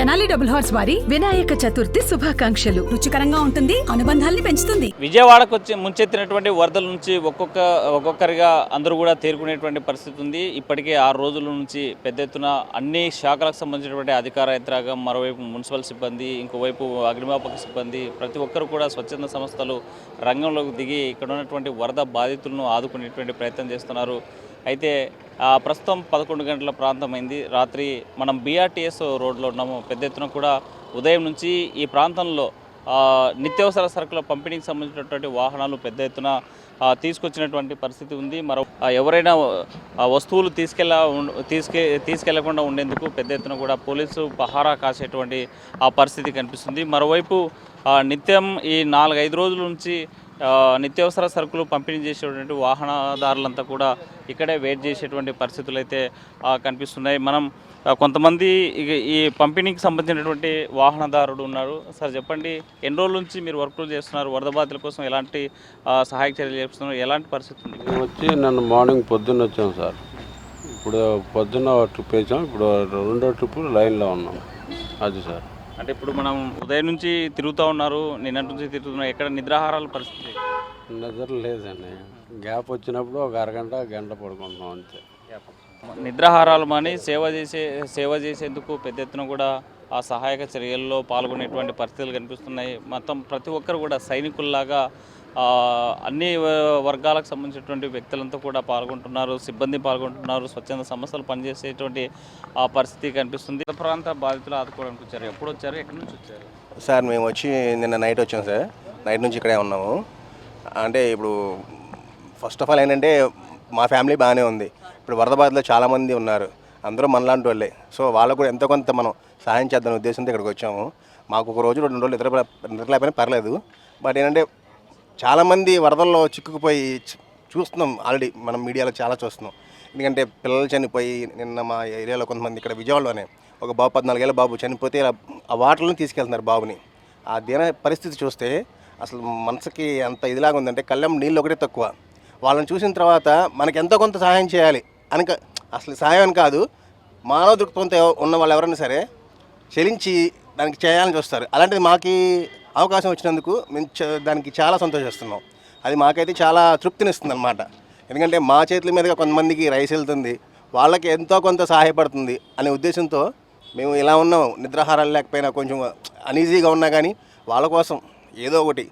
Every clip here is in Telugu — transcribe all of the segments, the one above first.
తెనాలి డబుల్ హార్స్ వారి వినాయక చతుర్థి శుభాకాంక్షలు. రుచికరంగా ఉంటుంది, అనుబంధాల్ని పెంచుతుంది. విజయవాడకు వచ్చి ముంచెత్తినటువంటి వరదల నుంచి ఒక్కొక్కరిగా అందరూ కూడా తేరుకునేటువంటి పరిస్థితి ఉంది. ఇప్పటికే 6 రోజుల నుంచి పెద్ద ఎత్తున అన్ని శాఖలకు సంబంధించినటువంటి అధికార యంత్రాంగం, మరోవైపు మున్సిపల్ సిబ్బంది, ఇంకోవైపు అగ్నిమాపక సిబ్బంది, ప్రతి ఒక్కరు కూడా స్వచ్ఛంద సంస్థలు రంగంలోకి దిగి ఇక్కడ ఉన్నటువంటి వరద బాధితులను ఆదుకునేటువంటి ప్రయత్నం చేస్తున్నారు. అయితే ప్రస్తుతం 11 గంటల ప్రాంతమైంది. రాత్రి మనం బీఆర్టీఎస్ రోడ్లో ఉన్నాము. పెద్ద ఎత్తున కూడా ఉదయం నుంచి ఈ ప్రాంతంలో నిత్యావసర సరుకుల పంపిణీకి సంబంధించినటువంటి వాహనాలు పెద్ద ఎత్తున తీసుకొచ్చినటువంటి పరిస్థితి ఉంది. మరో ఎవరైనా వస్తువులు తీసుకెళ్లకుండా ఉండేందుకు పెద్ద ఎత్తున కూడా పోలీసు పహారా కాసేటువంటి ఆ పరిస్థితి కనిపిస్తుంది. మరోవైపు నిత్యం ఈ 4-5 రోజుల నుంచి నిత్యావసర సరుకులు పంపిణీ చేసేటువంటి వాహనదారులంతా కూడా ఇక్కడే వెయిట్ చేసేటువంటి పరిస్థితులు అయితే కనిపిస్తున్నాయి. మనం కొంతమంది ఈ పంపిణీకి సంబంధించినటువంటి వాహనదారుడు ఉన్నారు. సార్ చెప్పండి, ఎన్ని రోజుల నుంచి మీరు వర్కులు చేస్తున్నారు? వరద బాధితుల కోసం ఎలాంటి సహాయక చర్యలు చేస్తున్నారు? ఎలాంటి పరిస్థితి ఉంది? మేము వచ్చి నన్ను మార్నింగ్ పొద్దున్న వచ్చాం సార్. ఇప్పుడు పొద్దున్న ట్రిప్ వేసాం, ఇప్పుడు 2వ ట్రిప్ లైన్లో ఉన్నాం. అది సార్. అంటే ఇప్పుడు మనం ఉదయం నుంచి తిరుగుతూ ఉన్నారు, నిన్నటి నుంచి తిరుగుతున్నారు. ఎక్కడ నిద్రాహారాల పరిస్థితి? నిద్ర లేదండి. గ్యాప్ వచ్చినప్పుడు ఒక గంట పడుకుంటున్నాం అంతే. నిద్రాహారాలు మాని సేవ చేసేందుకు పెద్ద ఎత్తున కూడా ఆ సహాయక చర్యల్లో పాల్గొనేటువంటి పరిస్థితులు కనిపిస్తున్నాయి. మొత్తం ప్రతి ఒక్కరు కూడా సైనికుల్లాగా అన్ని వర్గాలకు సంబంధించినటువంటి వ్యక్తులంతా కూడా పాల్గొంటున్నారు, సిబ్బంది పాల్గొంటున్నారు, స్వచ్ఛంద సంస్థలు పనిచేసేటువంటి ఆ పరిస్థితి కనిపిస్తుంది. ప్రాంత బాధితులు ఆదుకోవడానికి వచ్చారు. ఎప్పుడు వచ్చారు? ఎక్కడి నుంచి వచ్చారు? సార్ మేము వచ్చి నిన్న నైట్ వచ్చాం సార్. నైట్ నుంచి ఇక్కడే ఉన్నాము. అంటే ఇప్పుడు ఫస్ట్ ఆఫ్ ఆల్ ఏంటంటే మా ఫ్యామిలీ బాగానే ఉంది. ఇప్పుడు వరద బాధితులు చాలామంది ఉన్నారు, అందరూ మనలాంటి వాళ్ళే. సో వాళ్ళకు కూడా ఎంతో కొంత మనం సహాయం చేద్దాం ఉద్దేశంతో ఇక్కడికి వచ్చాము. మాకు ఒక రోజు 2 రోజులు నిద్రలేకపోయినా పర్లేదు. బట్ ఏంటంటే చాలామంది వరదల్లో చిక్కుకుపోయి చూస్తున్నాం. ఆల్రెడీ మనం మీడియాలో చాలా చూస్తున్నాం. ఎందుకంటే పిల్లలు చనిపోయి నిన్న మా ఏరియాలో కొంతమంది ఇక్కడ విజయవాడలోనే ఒక బాబు 14 ఏళ్ళ బాబు చనిపోతే ఆ వాటర్లను తీసుకెళ్తున్నారు బాబుని. ఆ దీన పరిస్థితి చూస్తే అసలు మనసుకి అంత ఇదిలాగా ఉందంటే కళ్ళెం నీళ్ళు ఒకటే తక్కువ. వాళ్ళని చూసిన తర్వాత మనకి ఎంతో కొంత సహాయం చేయాలి అని, అసలు సహాయం అని కాదు, మానవ దృక్పథంతో ఉన్న వాళ్ళు ఎవరైనా సరే చెలించి దానికి చేయాలని చూస్తారు. అలాంటిది మాకు అవకాశం వచ్చినందుకు మేము దానికి చాలా సంతోషిస్తున్నాం. అది మాకైతే చాలా తృప్తినిస్తుంది అన్నమాట. ఎందుకంటే మా చేతుల మీదుగా కొంతమందికి రైస్ వెళ్తుంది, వాళ్ళకి ఎంతో కొంత సహాయపడుతుంది అనే ఉద్దేశంతో మేము ఇలా ఉన్నాం. నిద్రాహారాలు లేకపోయినా కొంచెం అనీజీగా ఉన్నా కానీ వాళ్ళ కోసం ఏదో ఒకటి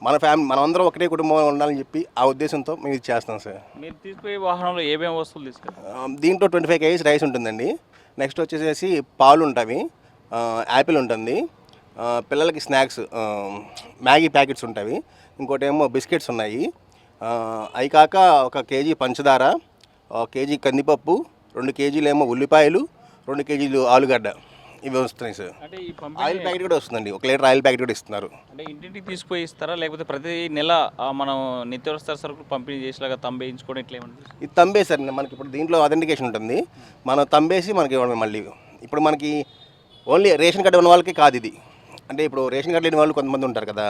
మనమందరం ఒకటే కుటుంబంలో ఉండాలని చెప్పి ఆ ఉద్దేశంతో మేము ఇది చేస్తాం సార్. మీరు తీసుకుపోయే వాహనంలో ఏమేమి వస్తువులు తీసుకెళ్తారు? దీంట్లో 25 kg రైస్ ఉంటుందండి. నెక్స్ట్ వచ్చేసి పాలు ఉంటాయి, యాపిల్ ఉంటుంది, పిల్లలకి స్నాక్స్ మ్యాగీ ప్యాకెట్స్ ఉంటాయి, ఇంకోటి ఏమో బిస్కెట్స్ ఉన్నాయి. అవి కాక 1 kg పంచదార, 1 kg కందిపప్పు, 2 kg ఏమో ఉల్లిపాయలు, 2 kg ఆలుగడ్డ, ఇవి వస్తున్నాయి సార్. అంటే ఈ ఆయిల్ ప్యాకెట్ కూడా వస్తుందండి, 1 లీటర్ ఆయిల్ ప్యాకెట్ కూడా ఇస్తున్నారు. అంటే ఇంటింటికి తీసుకుపోయి ఇస్తారా, లేకపోతే ప్రతి నెల మనం నిత్యావసర సరుకులు పంపిణీ చేసేలాగా తంబేయించుకోవడం ఇట్లా ఏమంటారు? ఇది తంబేసారు. మనకి ఇప్పుడు దీంట్లో అథెంటికేషన్ ఉంటుంది, మనం తంబేసి మనకి ఇవ్వడం. మళ్ళీ ఇప్పుడు మనకి ఓన్లీ రేషన్ కార్డు ఉన్న వాళ్ళకి కాదు ఇది. అంటే ఇప్పుడు రేషన్ కార్డు లేని వాళ్ళు కొంతమంది ఉంటారు కదా,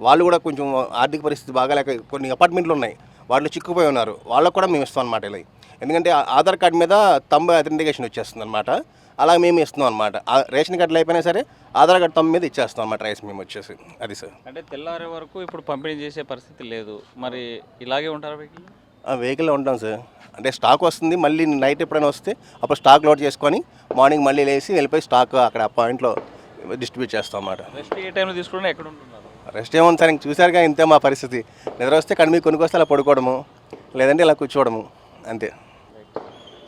వాళ్ళు కూడా కొంచెం ఆర్థిక పరిస్థితి బాగాలేక కొన్ని అపార్ట్మెంట్లు ఉన్నాయి, వాళ్ళు చిక్కుపోయి ఉన్నారు. వాళ్ళకు కూడా మేము ఇస్తాం అనమాట. ఇలా ఎందుకంటే ఆధార్ కార్డు మీద తంబే అథెంటికేషన్ వచ్చేస్తుంది అనమాట. అలా మేము ఇస్తున్నాం అనమాట. రేషన్ కార్డులు అయిపోయినా సరే ఆధార్ కార్డు తమ్మ మీద ఇచ్చేస్తాం అనమాట రైస్ మేము వచ్చేసి. అది సార్. అంటే తెల్లారే వరకు ఇప్పుడు పంపిణీ చేసే పరిస్థితి లేదు, మరి ఇలాగే ఉంటారా వెహికల్? వెహికల్లో ఉంటాం సార్. అంటే స్టాక్ వస్తుంది, మళ్ళీ నైట్ ఎప్పుడైనా వస్తే అప్పుడు స్టాక్ లోడ్ చేసుకొని మార్నింగ్ మళ్ళీ లేసి వెళ్ళిపోయి స్టాక్ అక్కడ పాయింట్లో డిస్ట్రిబ్యూట్ చేస్తాం అన్నమాట. రెస్ట్ ఏ టైంలో తీసుకుంటే ఎక్కడ ఉంటున్నారు? రెస్ట్ ఏమో సార్, ఇంక చూసారుగా ఇంతే మా పరిస్థితి. నిద్ర వస్తే కడిమి కొనుక్కొస్తే అలా పడుకోవడము, లేదంటే ఇలా కూర్చోవడము, అంతే.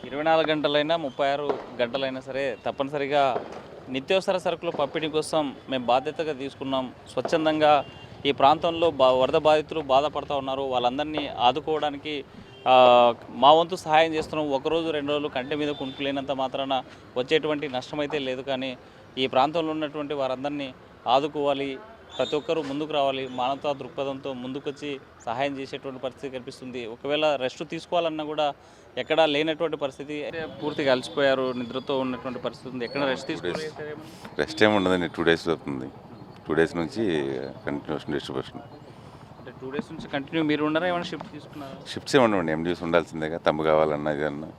24 గంటలైనా 36 గంటలైనా సరే తప్పనిసరిగా నిత్యావసర సరుకుల పంపిణీ కోసం మేము బాధ్యతగా తీసుకున్నాం. స్వచ్ఛందంగా ఈ ప్రాంతంలో వరద బాధితులు బాధపడుతూ ఉన్నారు, వాళ్ళందరినీ ఆదుకోవడానికి మా వంతు సహాయం చేస్తున్నాం. 1 రోజు 2 రోజులు కంటి మీద కుంటులేనంత మాత్రాన వచ్చేటువంటి నష్టం అయితే లేదు. కానీ ఈ ప్రాంతంలో ఉన్నటువంటి వారందరినీ ఆదుకోవాలి, ప్రతి ఒక్కరూ ముందుకు రావాలి, మానవతా దృక్పథంతో ముందుకొచ్చి సహాయం చేసేటువంటి పరిస్థితి కనిపిస్తుంది. ఒకవేళ రెస్ట్ తీసుకోవాలన్నా కూడా ఎక్కడా లేనటువంటి పరిస్థితి. పూర్తిగా అలసిపోయారు, నిద్రతో ఉన్నటువంటి పరిస్థితి ఉంది. ఎక్కడ రెస్ట్ తీసుకోవాలి? రెస్ట్ ఏమి ఉండదండి. 2 days అవుతుంది. 2 days నుంచి కంటిన్యూస్ డిస్ట్రిబ్యూషన్. అంటే 2 days నుంచి కంటిన్యూ మీరు ఉన్నారా, ఏమైనా షిఫ్ట్ తీసుకున్నారా? షిఫ్ట్స్ ఏమి ఉండవండి. ఎండ్యూస్ ఉండాల్సిందేగా. తమ్ము కావాలన్నా ఇదన్నా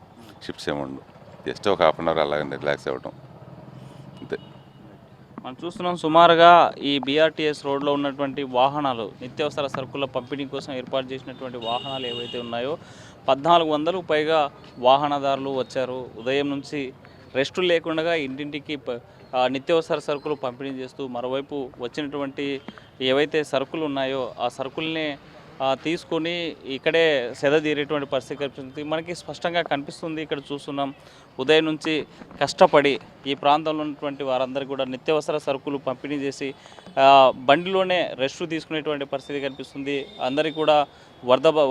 షిఫ్ట్స్ ఏమి ఉండవు. జస్ట్ ఒక 1/2 hour అలాగే రిలాక్స్ అవ్వటం అంతే. మనం చూస్తున్నాం సుమారుగా ఈ బీఆర్టీఎస్ రోడ్లో ఉన్నటువంటి వాహనాలు నిత్యావసర సరుకుల పంపిణీ కోసం ఏర్పాటు చేసినటువంటి వాహనాలు ఏవైతే ఉన్నాయో 1400కు పైగా వాహనదారులు వచ్చారు. ఉదయం నుంచి రెస్టు లేకుండా ఇంటింటికి నిత్యావసర సరుకులు పంపిణీ చేస్తూ మరోవైపు వచ్చినటువంటి ఏవైతే సరుకులు ఉన్నాయో ఆ సరుకుల్ని తీసుకొని ఇక్కడే సెదతీరేటువంటి పరిస్థితి కనిపిస్తుంది. మనకి స్పష్టంగా కనిపిస్తుంది. ఇక్కడ చూస్తున్నాం ఉదయం నుంచి కష్టపడి ఈ ప్రాంతంలో ఉన్నటువంటి వారందరికీ కూడా నిత్యావసర సరుకులు పంపిణీ చేసి బండిలోనే రెస్ట్ తీసుకునేటువంటి పరిస్థితి కనిపిస్తుంది. అందరికీ కూడా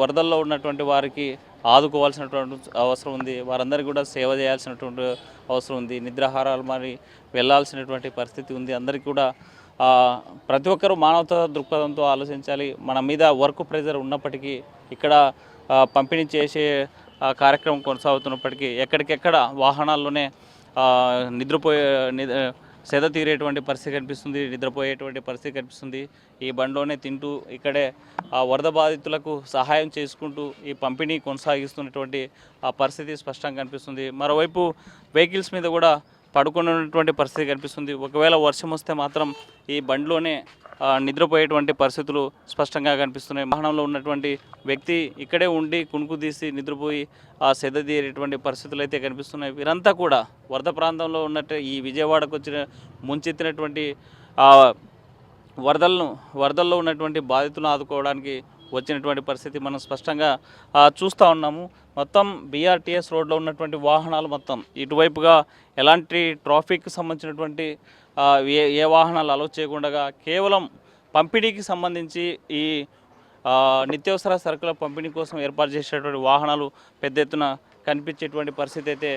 వరదల్లో ఉన్నటువంటి వారికి ఆదుకోవాల్సినటువంటి అవసరం ఉంది. వారందరికీ కూడా సేవ చేయాల్సినటువంటి అవసరం ఉంది. నిద్రాహారాలు మరి వెళ్ళాల్సినటువంటి పరిస్థితి ఉంది. అందరికీ కూడా ప్రతి ఒక్కరూ మానవతా దృక్పథంతో ఆలోచించాలి. మన మీద వర్క్ ప్రెజర్ ఉన్నప్పటికీ ఇక్కడ పంపిణీ చేసే కార్యక్రమం కొనసాగుతున్నప్పటికీ ఎక్కడికెక్కడ వాహనాల్లోనే సేద తీరేటువంటి పరిస్థితి కనిపిస్తుంది. నిద్రపోయేటువంటి పరిస్థితి కనిపిస్తుంది. ఈ బండిలోనే తింటూ ఇక్కడే వరద బాధితులకు సహాయం చేసుకుంటూ ఈ పంపిణీ కొనసాగిస్తున్నటువంటి ఆ పరిస్థితి స్పష్టంగా కనిపిస్తుంది. మరోవైపు వెహికల్స్ మీద కూడా పడుకున్నటువంటి పరిస్థితి కనిపిస్తుంది. ఒకవేళ వర్షం వస్తే మాత్రం ఈ బండిలోనే నిద్రపోయేటువంటి పరిస్థితులు స్పష్టంగా కనిపిస్తున్నాయి. వాహనంలో ఉన్నటువంటి వ్యక్తి ఇక్కడే ఉండి కునుకు తీసి నిద్రపోయి సెద తీరేటువంటి పరిస్థితులు అయితే కనిపిస్తున్నాయి. వీరంతా కూడా వరద ప్రాంతంలో ఉన్నట్టు ఈ విజయవాడకు వచ్చిన ముంచెత్తినటువంటి వరదల్లో ఉన్నటువంటి బాధితులను ఆదుకోవడానికి వచ్చినటువంటి పరిస్థితి మనం స్పష్టంగా చూస్తూ ఉన్నాము. మొత్తం బీఆర్టీఎస్ రోడ్లో ఉన్నటువంటి వాహనాలు మొత్తం ఇటువైపుగా ఎలాంటి ట్రాఫిక్కి సంబంధించినటువంటి ఏ వాహనాలు అలౌ చేయకుండా కేవలం పంపిణీకి సంబంధించి ఈ నిత్యావసర సరుకుల పంపిణీ కోసం ఏర్పాటు చేసేటువంటి వాహనాలు పెద్ద ఎత్తున కనిపించేటువంటి పరిస్థితి అయితే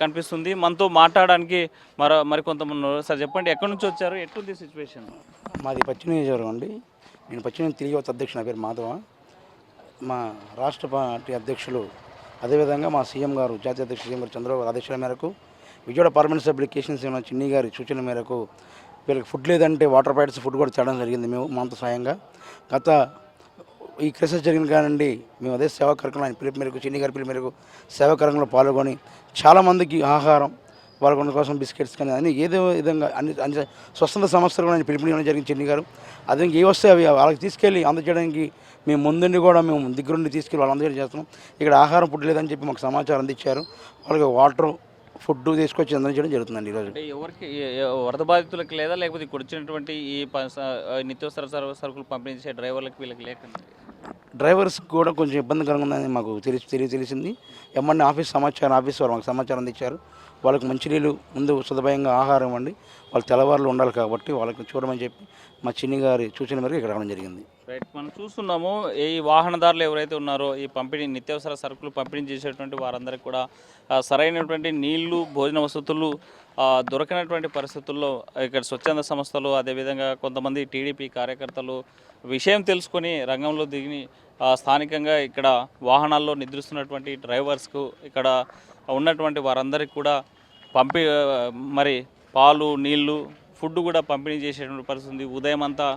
కనిపిస్తుంది. మనతో మాట్లాడడానికి మరికొంతమంది సార్ చెప్పండి, ఎక్కడి నుంచి వచ్చారు, ఎట్లుంది సిచ్యువేషన్? మాది పశ్చిమ నియోజకవర్గం అండి. నేను పశ్చిమ తిరిగి యువత అధ్యక్షుడు, నా పేరు మాధవ. మా రాష్ట్ర పార్టీ అధ్యక్షులు అదేవిధంగా మా సీఎం గారు, జాతీయ అధ్యక్షుడు సీఎం గారు చంద్రబాబు గారు ఆదేశాల మేరకు విజయవాడ పార్లమెంట్ సభ్యులు కేసీఆర్ శ్రీనివాస్ చిన్ని గారి సూచనల మేరకు వీళ్ళకి ఫుడ్ లేదంటే వాటర్ ప్యాకెట్స్ ఫుడ్ కూడా తేడం జరిగింది. మేము మాంత సాయంగా గత ఈ క్రైసిస్ జరిగిన కానండి మేము అదే సేవా కార్యక్రమం ఆయన పిలుపు మేరకు, చిన్ని గారి పిలుపు మేరకు సేవా కార్యక్రమంలో పాల్గొని చాలామందికి ఆహారం వాళ్ళ కోసం బిస్కెట్స్ కానీ అన్ని ఏదో విధంగా అన్ని స్వచ్ఛంద సంస్థలు కూడా ఆయన పిలుపునివ్వడం జరిగింది చిన్ని గారు. అదే ఏ వస్తే అవి వాళ్ళకి తీసుకెళ్ళి అందజేయడానికి మేము ముందుండి కూడా మేము దగ్గరుండి తీసుకెళ్ళి వాళ్ళు అందజేయడం చేస్తున్నాం. ఇక్కడ ఆహారం ఫుడ్ లేదని చెప్పి మాకు సమాచారం అందించారు. వాళ్ళకి వాటర్ ఫుడ్ తీసుకొచ్చి అందజేయడం జరుగుతుందండి ఈరోజు. ఎవరికి వరద బాధితులకు లేదా లేకపోతే ఇక్కడ వచ్చినటువంటి ఈ నిత్యావసర సరుకులు పంపిణీ చేసే డ్రైవర్లకు వీళ్ళకి లేకుండా డ్రైవర్స్ కూడా కొంచెం ఇబ్బందికరంగా ఉందని మాకు తెలిసింది. ఎమ్మెల్యే ఆఫీస్ వారు మాకు సమాచారం అందించారు. వాళ్ళకి మంచినీళ్ళు ముందు సులభంగా ఆహారం ఇవ్వండి, వాళ్ళు తెల్లవారులు ఉండాలి కాబట్టి వాళ్ళకి చూడమని చెప్పి మా చిన్ని గారి సూచన మేరకు ఇక్కడ రావడం జరిగింది. రైట్, మనం చూస్తున్నాము ఈ వాహనదారులు ఎవరైతే ఉన్నారో ఈ నిత్యావసర సరుకులు పంపిణీ చేసేటువంటి వారందరికీ కూడా సరైనటువంటి నీళ్లు, భోజన వసతులు దొరకనటువంటి పరిస్థితుల్లో ఇక్కడ స్వచ్ఛంద సంస్థలు అదేవిధంగా కొంతమంది టీడీపీ కార్యకర్తలు విషయం తెలుసుకొని రంగంలో దిగి స్థానికంగా ఇక్కడ వాహనాల్లో నిద్రిస్తున్నటువంటి డ్రైవర్స్కు ఇక్కడ ఉన్నటువంటి వారందరికీ కూడా మరి పాలు, నీళ్లు, ఫుడ్ కూడా పంపిణీ చేసేటువంటి పరిస్థితి ఉంది. ఉదయం అంతా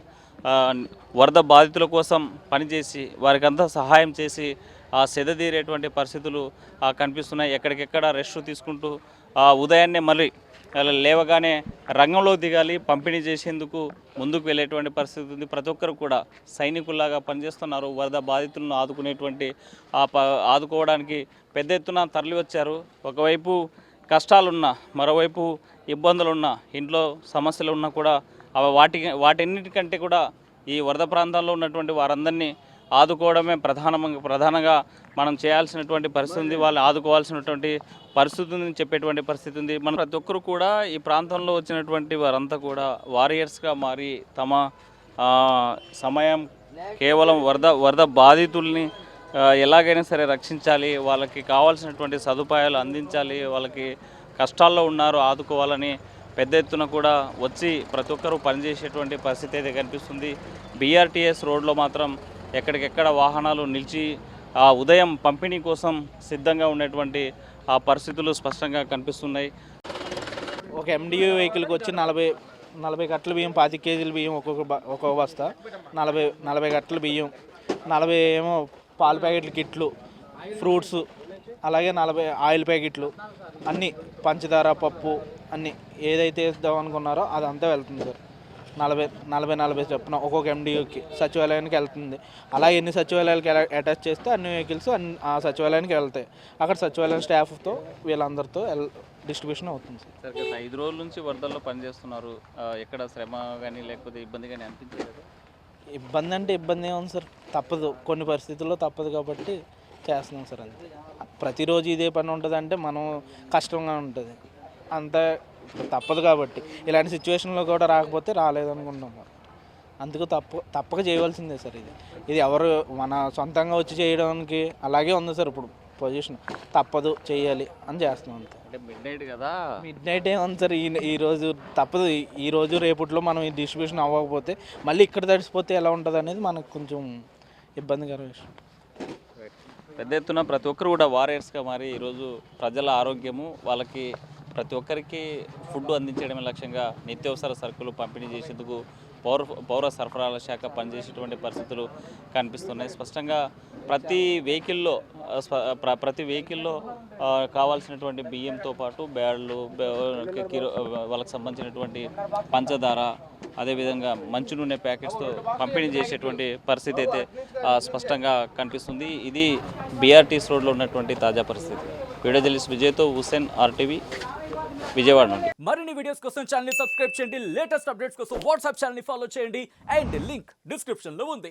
వరద బాధితుల కోసం పనిచేసి వారికి అంతా సహాయం చేసి సెదతీరేటువంటి పరిస్థితులు కనిపిస్తున్నాయి. ఎక్కడికెక్కడ రెస్ట్ తీసుకుంటూ ఉదయాన్నే మళ్ళీ లేవగానే రంగంలో దిగాలి, పంపిణీ చేసేందుకు ముందుకు వెళ్ళేటువంటి పరిస్థితి ఉంది. ప్రతి ఒక్కరు కూడా సైనికుల్లాగా పనిచేస్తున్నారు. వరద బాధితులను ఆదుకోవడానికి పెద్ద ఎత్తున తరలి వచ్చారు. ఒకవైపు కష్టాలున్నా, మరోవైపు ఇబ్బందులున్నా, ఇంట్లో సమస్యలు ఉన్నా కూడా వాటన్నిటికంటే కూడా ఈ వరద ప్రాంతాల్లో ఉన్నటువంటి వారందరినీ ఆదుకోవడమే ప్రధానంగా మనం చేయాల్సినటువంటి పరిస్థితి ఉంది. వాళ్ళు ఆదుకోవాల్సినటువంటి పరిస్థితి ఉందని చెప్పేటువంటి పరిస్థితి ఉంది. మన ప్రతి ఒక్కరు కూడా ఈ ప్రాంతంలో వచ్చినటువంటి వారంతా కూడా వారియర్స్గా మారి తమ సమయం కేవలం వరద బాధితుల్ని ఎలాగైనా సరే రక్షించాలి, వాళ్ళకి కావాల్సినటువంటి సదుపాయాలు అందించాలి, వాళ్ళకి కష్టాల్లో ఉన్నారు ఆదుకోవాలని పెద్ద ఎత్తున కూడా వచ్చి ప్రతి ఒక్కరూ పనిచేసేటువంటి పరిస్థితి అయితే కనిపిస్తుంది. బీఆర్టీఎస్ రోడ్లో మాత్రం ఎక్కడికెక్కడ వాహనాలు నిలిచి ఉదయం పంపిణీ కోసం సిద్ధంగా ఉన్నటువంటి పరిస్థితులు స్పష్టంగా కనిపిస్తున్నాయి. ఒక ఎండియూ వెహికల్కి వచ్చి 40 కట్టల బియ్యం, 25 కేజీల బియ్యం ఒక్కొక్క బస్తా, 40 కట్టల బియ్యం, 40 ఏమో పాల ప్యాకెట్లు, కిట్లు, ఫ్రూట్స్ అలాగే 40 ఆయిల్ ప్యాకెట్లు అన్నీ పంచదార పప్పు అన్నీ ఏదైతే వేద్దాం అనుకున్నారో అదంతా వెళ్తుంది సార్. 40 చొప్పున ఒక్కొక్క ఎండియూకి సచివాలయానికి వెళ్తుంది. అలా ఎన్ని సచివాలయాలకి అటాచ్ చేస్తే అన్ని వెహికల్స్ ఆ సచివాలయానికి వెళ్తాయి. అక్కడ సచివాలయం స్టాఫ్తో వీళ్ళందరితో డిస్ట్రిబ్యూషన్ అవుతుంది సార్. సార్ గత 5 రోజుల నుంచి వరదల్లో పనిచేస్తున్నారు. ఎక్కడ శ్రమ కానీ లేకపోతే ఇబ్బంది కానీ అనిపించలేదు? ఇబ్బంది అంటే ఇబ్బంది ఏముంది సార్, తప్పదు, కొన్ని పరిస్థితుల్లో తప్పదు కాబట్టి చేస్తున్నాం సార్. అంతే, ప్రతిరోజు ఇదే పని ఉంటుంది అంటే మనం కష్టంగా ఉంటుంది, అంతా తప్పదు కాబట్టి. ఇలాంటి సిచ్యువేషన్లో కూడా రాకపోతే రాలేదనుకుంటున్నాం మరి. అందుకు తప్పక చేయవలసిందే సార్. ఇది ఎవరు మన సొంతంగా వచ్చి చేయడానికి అలాగే ఉంది సార్ ఇప్పుడు పొజిషన్. తప్పదు, చేయాలి అని చేస్తున్నాం అంతే. అంటే మిడ్ నైట్ కదా, మిడ్ నైట్ ఏముంది సార్, ఈరోజు తప్పదు. ఈరోజు రేపట్లో మనం ఈ డిస్ట్రిబ్యూషన్ అవ్వకపోతే మళ్ళీ ఇక్కడ తడిసిపోతే ఎలా ఉంటుంది అనేది మనకు కొంచెం ఇబ్బందికర విషయం. పెద్ద ఎత్తున ప్రతి ఒక్కరు కూడా వారియర్స్గా మారి ఈరోజు ప్రజల ఆరోగ్యము, వాళ్ళకి ప్రతి ఒక్కరికి ఫుడ్ అందించడమే లక్ష్యంగా నిత్యావసర సరుకులు పంపిణీ చేసేందుకు పౌర సరఫరాల శాఖ పనిచేసేటువంటి పరిస్థితులు కనిపిస్తున్నాయి. స్పష్టంగా ప్రతి వెహికల్లో కావాల్సినటువంటి బియ్యంతో పాటు బ్యాడ్లు, వాళ్ళకి సంబంధించినటువంటి పంచదార, అదేవిధంగా మంచు నూనె ప్యాకెట్స్తో పంపిణీ చేసేటువంటి పరిస్థితి అయితే స్పష్టంగా కనిపిస్తుంది. ఇది బీఆర్టీఎస్ రోడ్లో ఉన్నటువంటి తాజా పరిస్థితి. వీడియో జర్నలిస్ట్ విజయ్తో హుసేన్, RTV, విజయవాడ నుండి. మరిన్ని వీడియోస్ కోసం ఛానల్ ని సబ్స్క్రైబ్ చేయండి. లేటెస్ట్ అప్డేట్స్ కోసం వాట్సాప్ ఛానల్ ని ఫాలో చేయండి. అండ్ లింక్ డిస్క్రిప్షన్ లో ఉంది.